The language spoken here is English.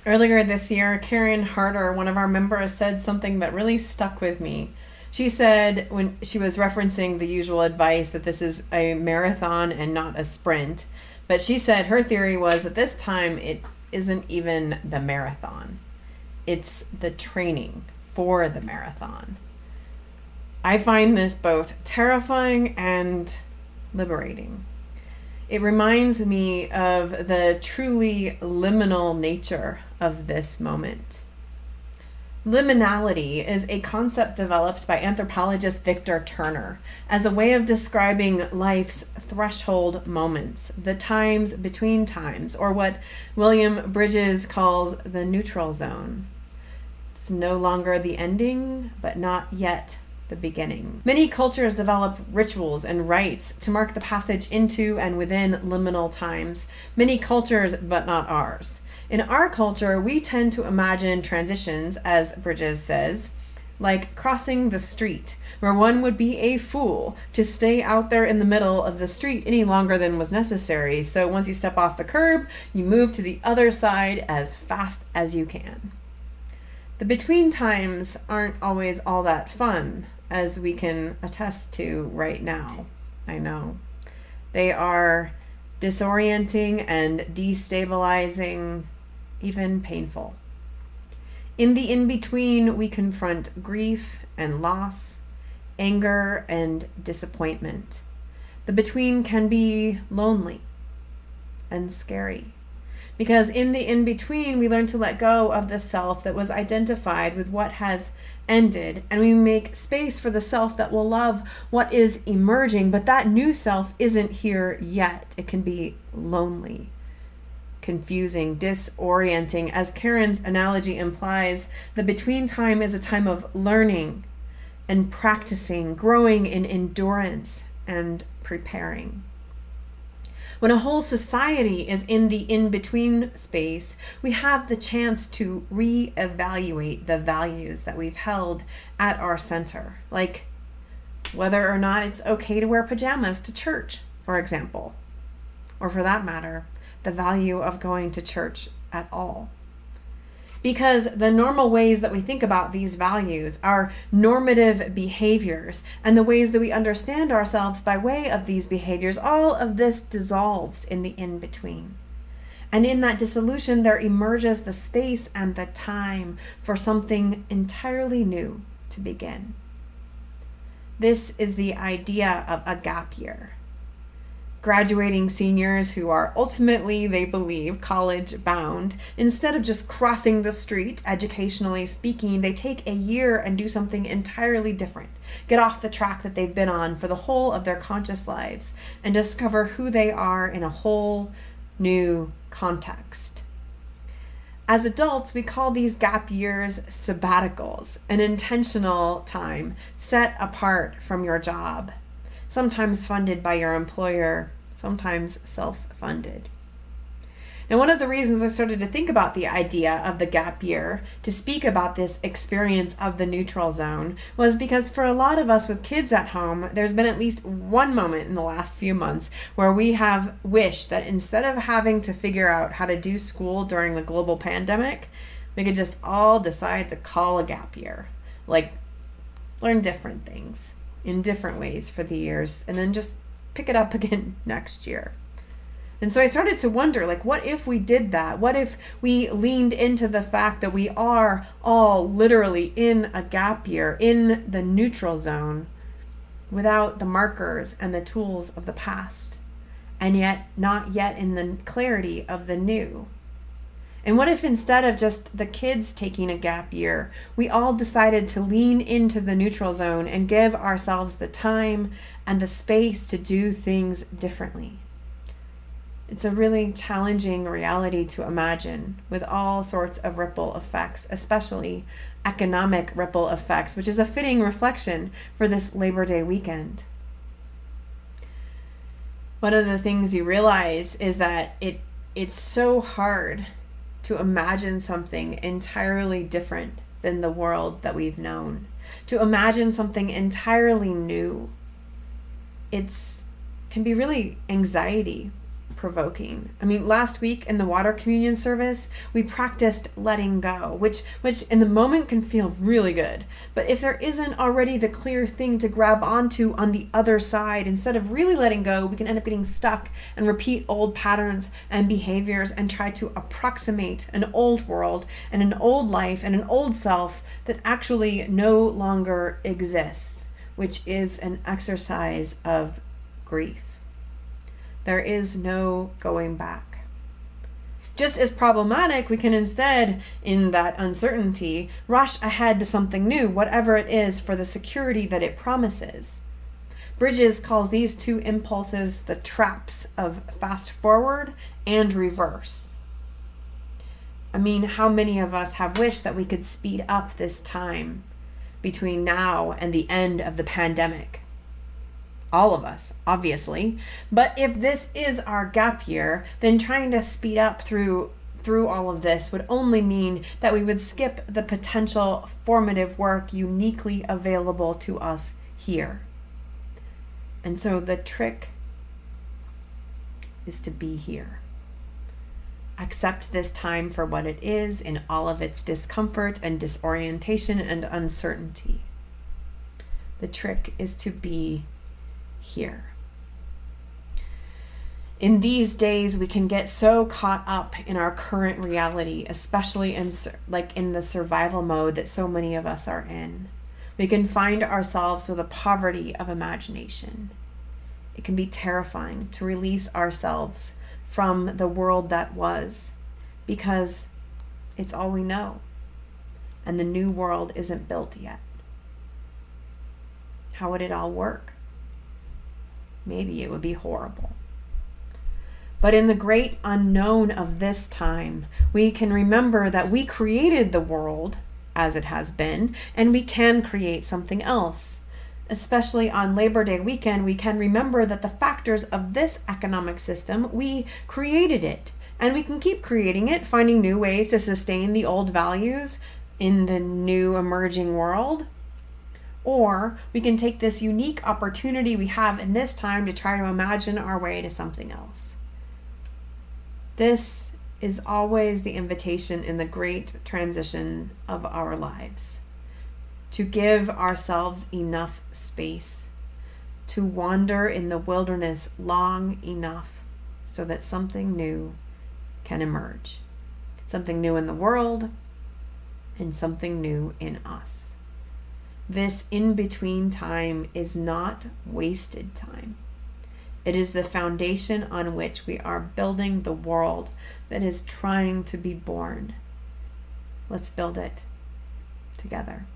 Earlier this year, Karen Harder, one of our members, said something that really stuck with me. She said, when she was referencing the usual advice that this is a marathon and not a sprint, but she said her theory was that this time it isn't even the marathon, it's the training for the marathon. I find this both terrifying and liberating. It reminds me of the truly liminal nature of this moment. Liminality is a concept developed by anthropologist Victor Turner as a way of describing life's threshold moments, the times between times, or what William Bridges calls the neutral zone. It's no longer the ending, but not yet the beginning. Many cultures develop rituals and rites to mark the passage into and within liminal times. Many cultures, but not ours. In our culture, we tend to imagine transitions, as Bridges says, like crossing the street, where one would be a fool to stay out there in the middle of the street any longer than was necessary. So once you step off the curb, you move to the other side as fast as you can. The between times aren't always all that fun, as we can attest to right now. I know. They are disorienting and destabilizing, even painful. In the in-between, we confront grief and loss, anger and disappointment. The between can be lonely and scary, because in the in-between, we learn to let go of the self that was identified with what has ended, and we make space for the self that will love what is emerging, but that new self isn't here yet. It can be lonely, confusing, disorienting. As Karen's analogy implies, the between time is a time of learning and practicing, growing in endurance and preparing. When a whole society is in the in-between space, we have the chance to reevaluate the values that we've held at our center, like whether or not it's okay to wear pajamas to church, for example, or for that matter, the value of going to church at all. Because the normal ways that we think about these values, our normative behaviors, and the ways that we understand ourselves by way of these behaviors, all of this dissolves in the in-between. And in that dissolution, there emerges the space and the time for something entirely new to begin. This is the idea of a gap year. Graduating seniors who are ultimately, they believe, college bound, instead of just crossing the street, educationally speaking, they take a year and do something entirely different, get off the track that they've been on for the whole of their conscious lives, and discover who they are in a whole new context. As adults, we call these gap years sabbaticals, an intentional time set apart from your job, sometimes funded by your employer, sometimes self-funded. Now, one of the reasons I started to think about the idea of the gap year, to speak about this experience of the neutral zone, was because for a lot of us with kids at home, there's been at least one moment in the last few months where we have wished that instead of having to figure out how to do school during the global pandemic, we could just all decide to call a gap year, like learn different things in different ways for the years, and then just pick it up again next year. And so I started to wonder, what if we did that? What if we leaned into the fact that we are all literally in a gap year, in the neutral zone, without the markers and the tools of the past, and yet not yet in the clarity of the new? And what if instead of just the kids taking a gap year, we all decided to lean into the neutral zone and give ourselves the time and the space to do things differently? It's a really challenging reality to imagine, with all sorts of ripple effects, especially economic ripple effects, which is a fitting reflection for this Labor Day weekend. One of the things you realize is that it's so hard to imagine something entirely different than the world that we've known, to imagine something entirely new. Can be really anxiety provoking. I mean, last week in the water communion service, we practiced letting go, which in the moment can feel really good. But if there isn't already the clear thing to grab onto on the other side, instead of really letting go, we can end up getting stuck and repeat old patterns and behaviors and try to approximate an old world and an old life and an old self that actually no longer exists, which is an exercise of grief. There is no going back. Just as problematic, we can instead, in that uncertainty, rush ahead to something new, whatever it is, for the security that it promises. Bridges calls these two impulses the traps of fast forward and reverse. I mean, how many of us have wished that we could speed up this time between now and the end of the pandemic? All of us, obviously. But if this is our gap year, then trying to speed up through all of this would only mean that we would skip the potential formative work uniquely available to us here. And so the trick is to be here. Accept this time for what it is in all of its discomfort and disorientation and uncertainty. The trick is to be here. In these days, we can get so caught up in our current reality, especially in the survival mode that so many of us are in. We can find ourselves with a poverty of imagination. It can be terrifying to release ourselves from the world that was, because it's all we know, and the new world isn't built yet. How would it all work? Maybe it would be horrible. But in the great unknown of this time, we can remember that we created the world as it has been, and we can create something else. Especially on Labor Day weekend, we can remember that the factors of this economic system, we created it, and we can keep creating it, finding new ways to sustain the old values in the new emerging world. Or we can take this unique opportunity we have in this time to try to imagine our way to something else. This is always the invitation in the great transition of our lives, to give ourselves enough space, to wander in the wilderness long enough so that something new can emerge. Something new in the world and something new in us. This in-between time is not wasted time. It is the foundation on which we are building the world that is trying to be born. Let's build it together.